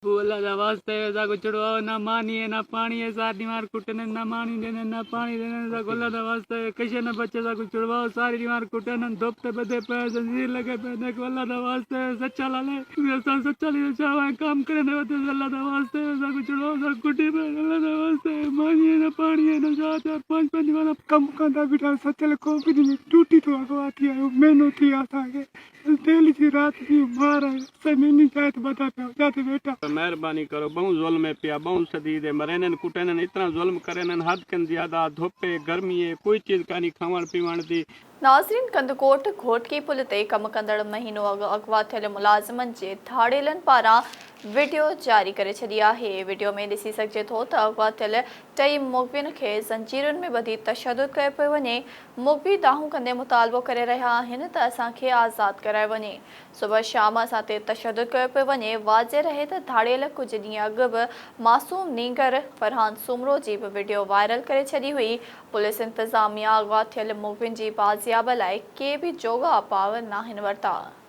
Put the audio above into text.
अल्लाह दा वास्ते ऐसा कुछ छुड़वाओ, ना मानी है ना पानी है, सारी दीवार कुटने ना मानी देने ना पानी देने, अल्लाह दा वास्ते कशे ना बच्चे सा कुछ छुड़वाओ, सारी दीवार कुटने धोपते बदे पे जंजीर लगे पे देखो, अल्लाह दा वास्ते सच्चा लाले सच्चा ले चावा काम करने होते, अल्लाह दा वास्ते ऐसा कुछ छुड़वाओ, सब कुटी पे अल्लाह दा वास्ते मानी है ना पानी है ना साथ है, पांच दीवार कम कंधा बिठा सच्चे को भी नहीं टूटी तो आती है मेहनत थी आता है तेली की रात की मार है समीनी जात बता पे जाते बेटा मेहरबानी करो बहु जुल्म है पिया बहु सदीद है मरेन कुटन इतना जुल्म करेन हद कन ज्यादा धुप्पे गर्मी है कोई चीज कानी खावण पीवण दी। नाज़रीन, कंदकोट घोटकी पुल ते कम कंदड़ महीनो अगवा थियल मुलाज़िमनि जे धाड़ेलनि पारां वीडियो जारी करे छॾी आहे। वीडियो में ॾिसी सघिजे थो त अगवा थियल टई मुख़बिन खे ज़ंजीरुनि में ॿधी तशदुद कयो पियो वञे। मुख़बी दाहूं कंदे मुतालबो करे रहिया आहिनि त असांखे आज़ादु करायो वञे। सुबुह शाम असां ते तशदुद कयो पियो वञे। वाज़े रहे त धाड़ियल कुझु ॾींहं अॻु बि मासूम नींगर फरहान सुमरो जी बि वीडियो वायरल करे छॾी हुई। पुलिस इंतज़ामिया अगवा थियल मुख़बिन जी बाज़ियाब लाइ के बि जोगा पाव नाहिनि वरिता।